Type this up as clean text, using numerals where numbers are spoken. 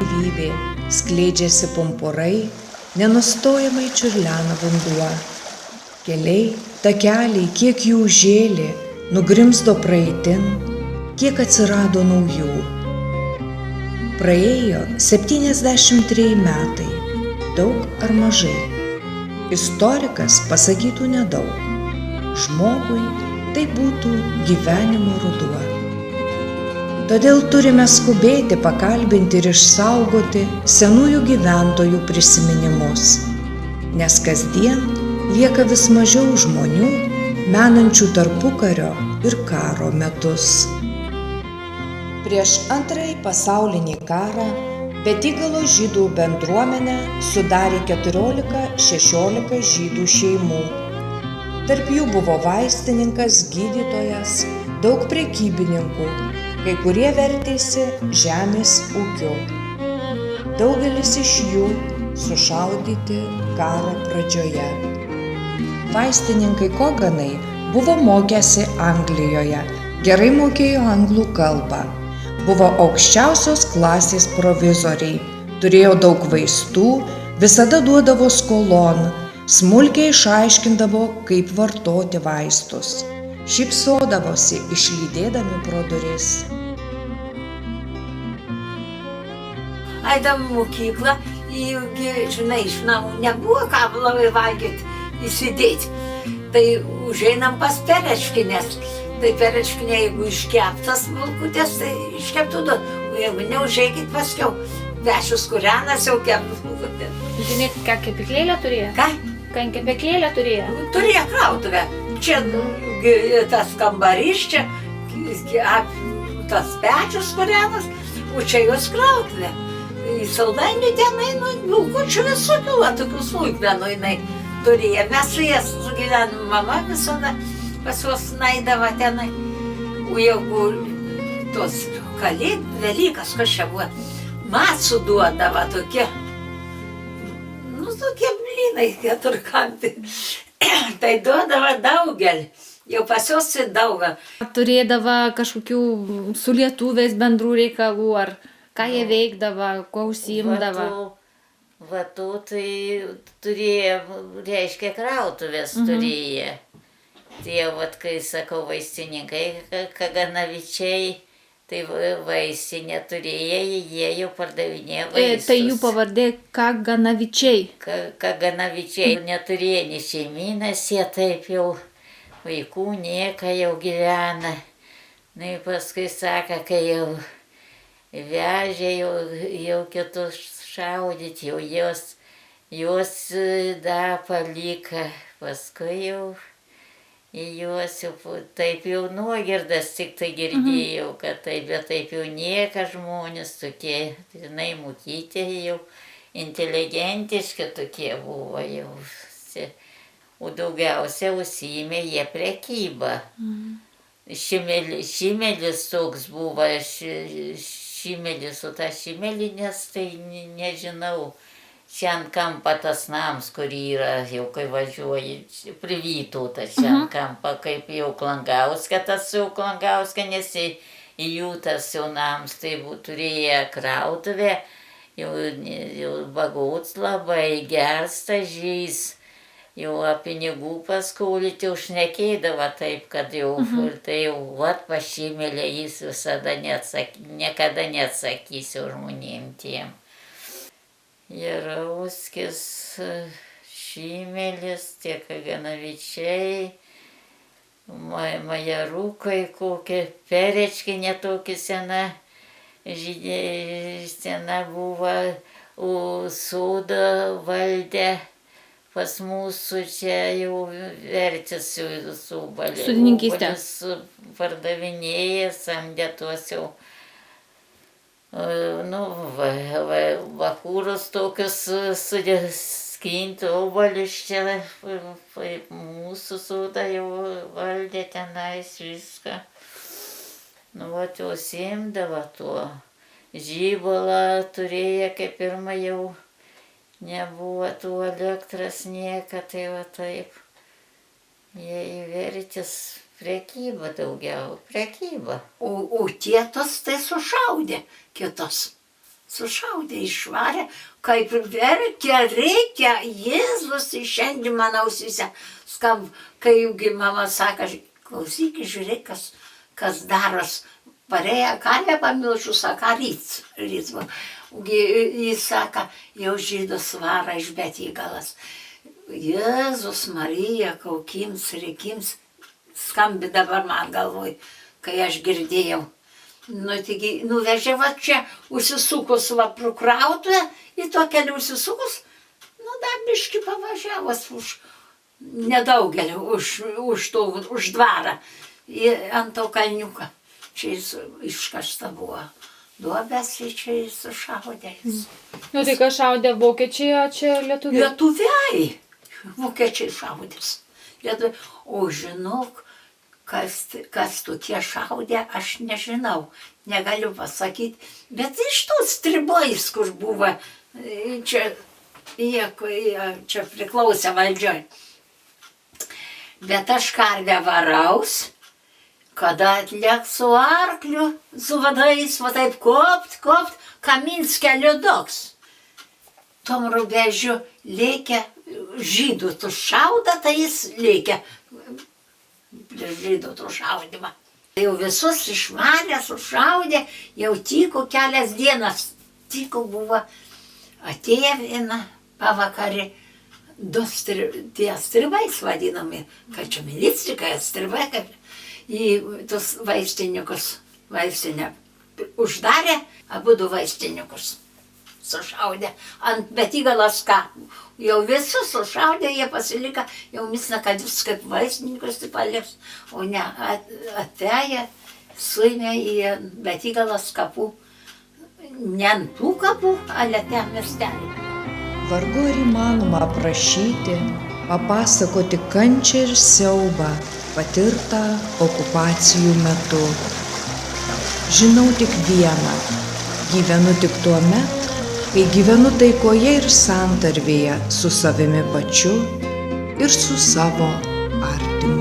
gyvybė, skleidžiasi pumpurai, nenustojamai čiurlena vanduo. Keliai, takeliai, kiek jų užžėlė, nugrimzdo praeitin, kiek atsirado naujų. Praėjo 73 metai, daug ar mažai. Istorikas pasakytų nedaug. Žmogui tai būtų gyvenimo ruduo. Todėl turime skubėti pakalbinti ir išsaugoti senųjų gyventojų prisiminimus, nes kasdien lieka vis mažiau žmonių, menančių tarpukario ir karo metus. Prieš Antrąjį pasaulinį karą Betigalo žydų bendruomenę sudarė 14–16 žydų šeimų. Tarp jų buvo vaistininkas, gydytojas, daug prekybininkų, kai kurie vertėsi žemės ūkiu. Daugelis iš jų sušaudyti karo pradžioje. Vaistininkai Koganai buvo mokęsi Anglijoje, gerai mokėjo anglų kalbą. Buvo aukščiausios klasės provizoriai, turėjo daug vaistų, visada duodavo skolon, smulkiai išaiškindavo, kaip vartoti vaistus. Šypsodavosi išlydėdami pro duris. Eidavom į mokyklą, žinai, iš namų nebuvo ką labai valgyti, įsidėti. Tai užeinam pas Perečkinės. Tai Perečkinė, jeigu iškeptas bulkutės, tai iškeptų duot. O jeigu neužeikit paskiau, vešius kūrenas jau keptų bulkutės. Žinai, ką kepiklėlę turėjo? Ką? Ką kepiklėlę turėjo? Turėjo krautuvę. Čia tas kambarys, čia tas pečius kūrenas, o čia jos krautuvė. Į saldainį tenai, bulkučių visokių, tokių smulkmenų jinai turėjo. Mes su jas sugyvenom, mama visada pas juos naidavo tenai. O jeigu tos Velykas, kas čia buvo, macų duodavo tokie, tokie blynai keturkampi. Tai duodavo daugelį, jau pas juos daugą. Turėdavo kažkokių su lietuviais bendrų reikalų, ar ką jie veikdavo, kuo užsiimdavo? Vatų tai turėjo, reiškia, krautuvės turėjo. Tie, kai sakau, vaistininkai, Kaganavičiai, tai vaistinė turėjo, jie jau pardavinėjo vaistus. Tai jų pavardė Kaganavičiai. Kaganavičiai neturėjo nei šeimynas, jie taip jau vaikų nieka jau gyvena. Na ir paskui sako, kai jau vežė jau kitus šaudyti, jau jos da palika, paskui jau juos jau taip jau nuogirdas tik tai girdėjau, kad taip, bet taip jau nieka žmonės tokie, žinai, mokyti jau inteligentiški tokie buvo jau. O daugiausia užsiėmė jie prekybą. Šimelis toks buvo, šimelis, o tą šimelį, nes tai nežinau. Čia ant kampa tas nams, kur yra, jau kai važiuoji, privytauta čia ant kampa, kaip jau Klangauska, tas jau Klangauska, nes į jų tas jau nams, tai turėjo krautuvę, jau bagots labai geras tažys, jau pinigų paskolyti užnekėdavo taip, kad jau, tai jau vat pašymelė jis visada niekada neatsakysiu žmonėm tiem. Jarauskis, Šimelis, tie Kaganavičiai, Majarukai kokie, Perečkinė tokia sena buvo, o sodą valdė pas mūsų čia jau vertėsi su sodininkystė. Pardavinėja, samdė tuos jau. Bakūrus tokius skinti obolius čia, mūsų sodą jau valdė tenais viską. Vat jau simdavo tuo. Žibalą turėjo, kaip pirma jau nebuvo tų elektros nieka, tai va taip. Jie įvertis prekyba daugiau, prekyba. O tėtas tai sušaudė kitas. sušaudė, išvarė, kaip verkia, reikia, Jėzus šiandien man ausyse skamba, kai jaugi mama sako, klausyk, žiūrėk, kas daros, parėję kalę pamilšų, sako, ryts. Jis sako, jau žydus vara iš Betygalas. Jėzus Marija, kaukims, reikims, skambi dabar man galvoj, kai aš girdėjau. Taigi, nuvežė va čia, užsisukus va prokrautuvę, į to kelią užsisukus, dar biški pavažiavas už nedaugelį, už dvarą, ant to kalniuką. Čia jis iškasta buvo. Duobės, čia jis sušaudė. Tai ką šaudė vokiečiai, o čia lietuviai? Lietuviai. Vokiečiai šaudės. O žinok, kas tokie šaudė, aš nežinau, negaliu pasakyti. Bet iš tos tribojais, kur buvo, čia priklausė valdžioj. Bet aš karvę varaus, kada atliek su arkliu, su vadais, va taip kopt, Kaminske liudoks. Tom rubežiu lėkia žydų tu šauda, tai jis lėkia prieš žydų tu šaudimą. Jau visus išvarė, sušaudė, jau tyko kelias dienas. Tyko buvo atėję vieną pavakarį, tie stribais vadinami, kad čia milicikai, stribai, kaip į tus vaistinikus, vaistinę uždarė, abudu vaistinikus sušaudė ant Betygalos kapų. Jau visus sušaudė, jie pasilika, jau misna, kad jūs kaip vaistininkus tai paliks, o ne atėję, suėmė į Betygalos kapų, ne ant tų kapų, ale ten miestelį. Vargu ar įmanoma aprašyti, papasakoti kančią ir siaubą patirtą okupacijų metu. Žinau tik vieną, gyvenu tik tuo met, kai gyvenu taikoje ir santarvėje su savimi pačiu ir su savo artimu.